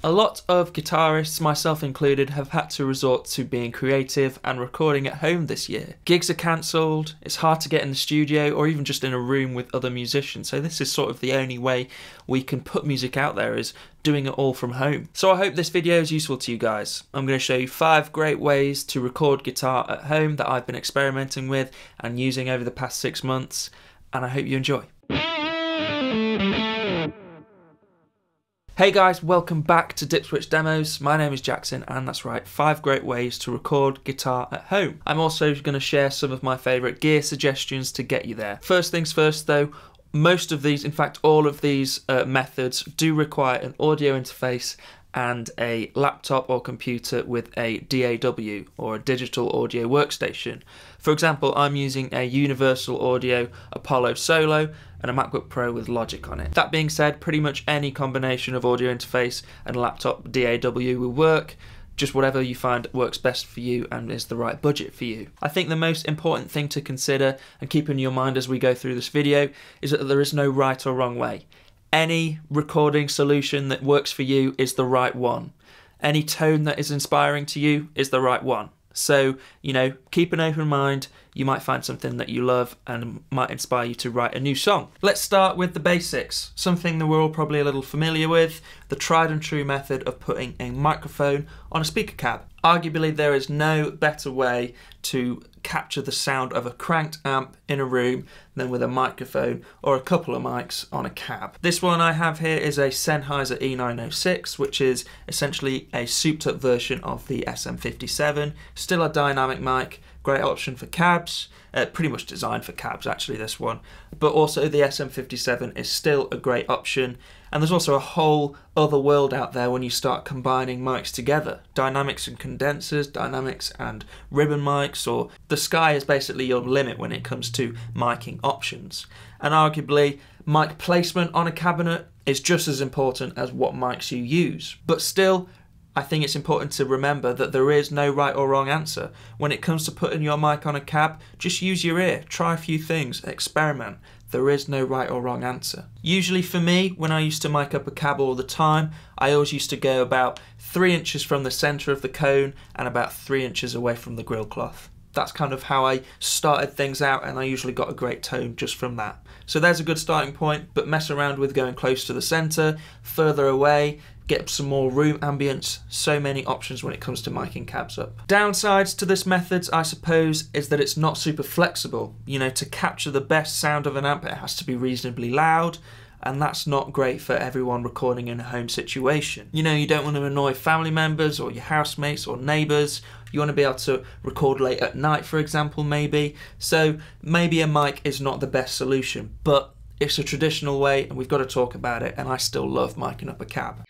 A lot of guitarists, myself included, have had to resort to being creative and recording at home this year. Gigs are cancelled, it's hard to get in the studio or even just in a room with other musicians, so this is sort of the only way we can put music out there, is doing it all from home. So I hope this video is useful to you guys. I'm going to show you 5 great ways to record guitar at home that I've been experimenting with and using over the past 6 months, and I hope you enjoy. Hey guys, welcome back to Dip Switch Demos. My name is Jackson, and that's right, 5 great ways to record guitar at home. I'm also going to share some of my favourite gear suggestions to get you there. First things first though, most of these, in fact all of these methods do require an audio interface and a laptop or computer with a DAW or a digital audio workstation. For example, I'm using a Universal Audio Apollo Solo and a MacBook Pro with Logic on it. That being said, pretty much any combination of audio interface and laptop DAW will work, just whatever you find works best for you and is the right budget for you. I think the most important thing to consider and keep in your mind as we go through this video is that there is no right or wrong way. Any recording solution that works for you is the right one. Any tone that is inspiring to you is the right one. So, you know, keep an open mind. You might find something that you love and might inspire you to write a new song. Let's start with the basics, something that we're all probably a little familiar with, the tried and true method of putting a microphone on a speaker cab. Arguably, there is no better way to capture the sound of a cranked amp in a room than with a microphone or a couple of mics on a cab. This one I have here is a Sennheiser E906, which is essentially a souped up version of the SM57, still a dynamic mic, great option for cabs, pretty much designed for cabs actually this one, but also the SM57 is still a great option, and there's also a whole other world out there when you start combining mics together. Dynamics and condensers, dynamics and ribbon mics, or the sky is basically your limit when it comes to miking options. And arguably, mic placement on a cabinet is just as important as what mics you use, but still, I think it's important to remember that there is no right or wrong answer. When it comes to putting your mic on a cab, just use your ear, try a few things, experiment. There is no right or wrong answer. Usually for me, when I used to mic up a cab all the time, I always used to go about 3 inches from the centre of the cone and about 3 inches away from the grill cloth. That's kind of how I started things out, and I usually got a great tone just from that. So there's a good starting point, but mess around with going close to the centre, further away, get some more room ambience. So many options when it comes to miking cabs up. Downsides to this method, I suppose, is that it's not super flexible. You know, to capture the best sound of an amp, it has to be reasonably loud, and that's not great for everyone recording in a home situation. You know, you don't want to annoy family members or your housemates or neighbours. You want to be able to record late at night, for example, maybe. So maybe a mic is not the best solution, but it's a traditional way and we've got to talk about it, and I still love miking up a cab.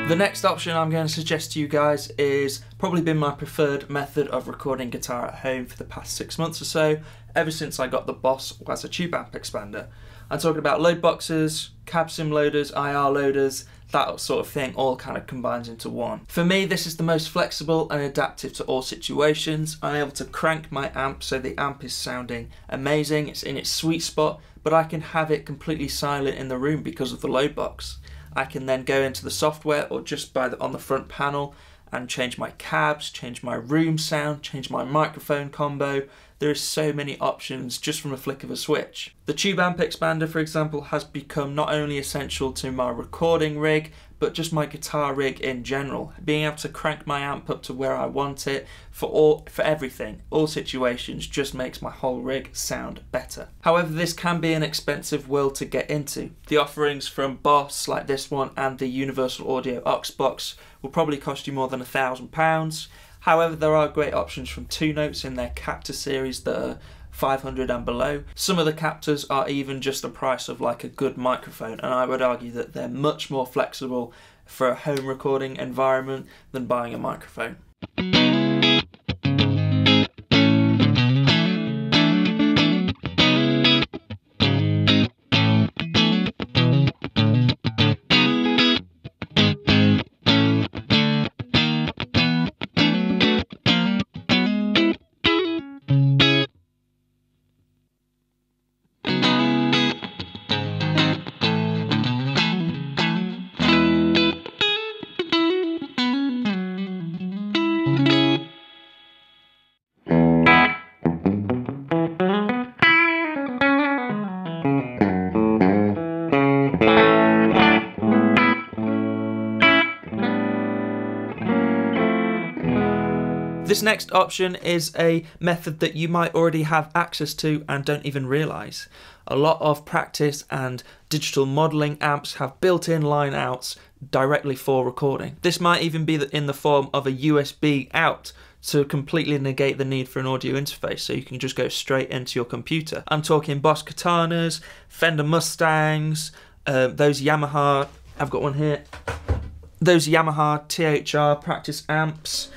The next option I'm going to suggest to you guys is probably been my preferred method of recording guitar at home for the past 6 months or so, ever since I got the Boss Waza tube amp expander. I'm talking about load boxes, cab sim loaders, IR loaders, that sort of thing all kind of combines into one. For me, this is the most flexible and adaptive to all situations. I'm able to crank my amp so the amp is sounding amazing, it's in its sweet spot, but I can have it completely silent in the room because of the load box. I can then go into the software or just on the front panel and change my cabs, change my room sound, change my microphone combo. There is so many options just from a flick of a switch. The tube amp expander, for example, has become not only essential to my recording rig, but just my guitar rig in general. Being able to crank my amp up to where I want it for everything, all situations, just makes my whole rig sound better. However, this can be an expensive world to get into. The offerings from Boss, like this one, and the Universal Audio aux box will probably cost you more than £1,000. However, there are great options from Two Notes in their Cactus series that are 500 and below. Some of the captors are even just the price of like a good microphone, and I would argue that they're much more flexible for a home recording environment than buying a microphone. This next option is a method that you might already have access to and don't even realise. A lot of practice and digital modelling amps have built-in line outs directly for recording. This might even be in the form of a USB out to completely negate the need for an audio interface, so you can just go straight into your computer. I'm talking Boss Katanas, Fender Mustangs, those Yamaha, I've got one here, those Yamaha THR practice amps.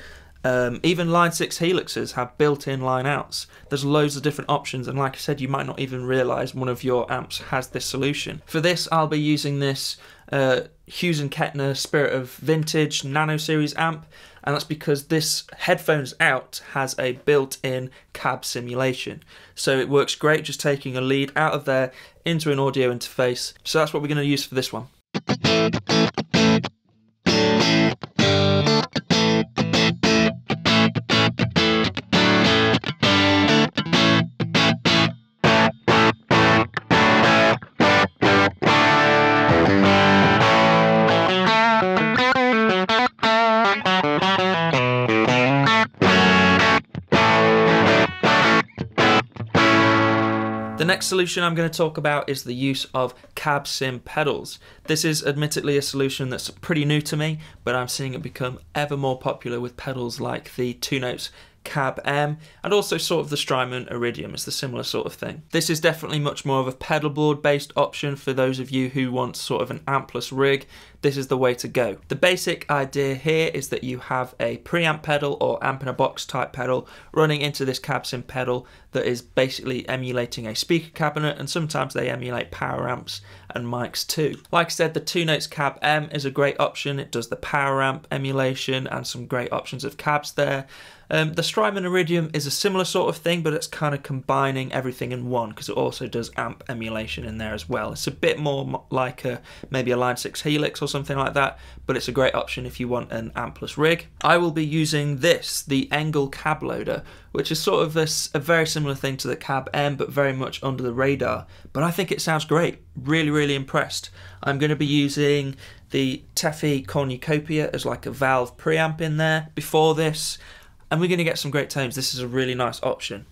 Even Line 6 Helixes have built-in line outs. There's loads of different options, and like I said, you might not even realise one of your amps has this solution. For this, I'll be using this Hughes & Kettner Spirit of Vintage Nano Series amp, and that's because this headphones out has a built-in cab simulation. So it works great just taking a lead out of there into an audio interface. So that's what we're going to use for this one. The next solution I'm going to talk about is the use of cab sim pedals. This is admittedly a solution that's pretty new to me, but I'm seeing it become ever more popular with pedals like the 2Notes Cab M and also sort of the Strymon Iridium. It's the similar sort of thing. This is definitely much more of a pedal board based option for those of you who want sort of an ampless rig. This is the way to go. The basic idea here is that you have a preamp pedal or amp in a box type pedal running into this cab sim pedal that is basically emulating a speaker cabinet, and sometimes they emulate power amps and mics too. Like I said, the 2Notes Cab M is a great option. It does the power amp emulation and some great options of cabs there. The Strymon Iridium is a similar sort of thing, but it's kind of combining everything in one because it also does amp emulation in there as well. It's a bit more like maybe a Line 6 Helix or something like that, but it's a great option if you want an ampless rig. I will be using this, the Engel Cab Loader, which is sort of a very similar thing to the Cab M, but very much under the radar. But I think it sounds great. Really, really impressed. I'm going to be using the Teffy Cornucopia as like a valve preamp in there before this, and we're going to get some great tones. This is a really nice option.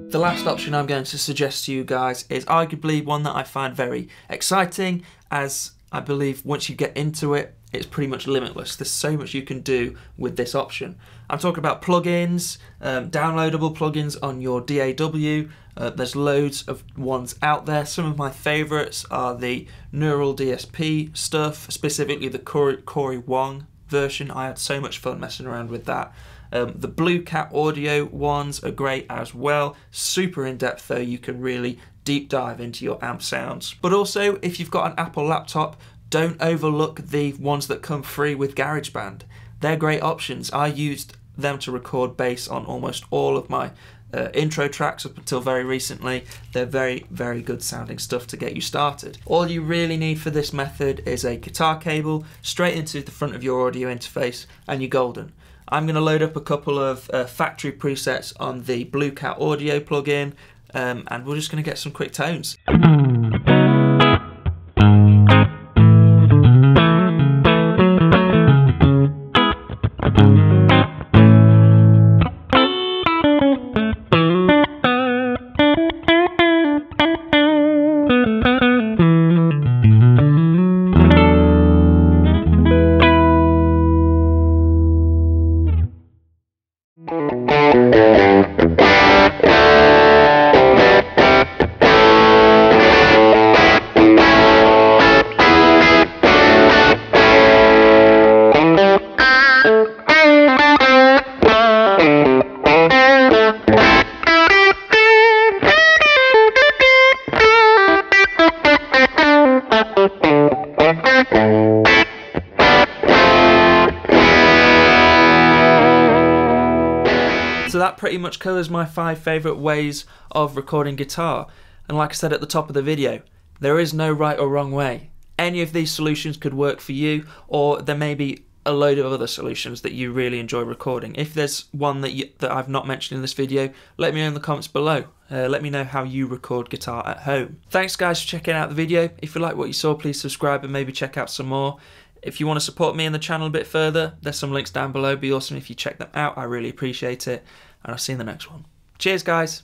The last option I'm going to suggest to you guys is arguably one that I find very exciting, as I believe once you get into it, it's pretty much limitless. There's so much you can do with this option. I'm talking about plugins, downloadable plugins on your DAW. There's loads of ones out there. Some of my favourites are the Neural DSP stuff, specifically the Corey Wong version. I had so much fun messing around with that. The Blue Cat Audio ones are great as well. Super in-depth though, you can really deep dive into your amp sounds. But also, if you've got an Apple laptop, don't overlook the ones that come free with GarageBand. They're great options. I used them to record bass on almost all of my intro tracks up until very recently. They're very, very good sounding stuff to get you started. All you really need for this method is a guitar cable straight into the front of your audio interface and you're golden. I'm going to load up a couple of factory presets on the Blue Cat Audio plugin, and we're just going to get some quick tones. that pretty much covers my 5 favourite ways of recording guitar. And like I said at the top of the video, there is no right or wrong way. Any of these solutions could work for you, or there may be a load of other solutions that you really enjoy recording. If there's one that I've not mentioned in this video, let me know in the comments below. Let me know how you record guitar at home. Thanks guys for checking out the video. If you like what you saw, please subscribe and maybe check out some more. If you want to support me and the channel a bit further, there's some links down below. It'd be awesome if you check them out. I really appreciate it. And I'll see you in the next one. Cheers guys.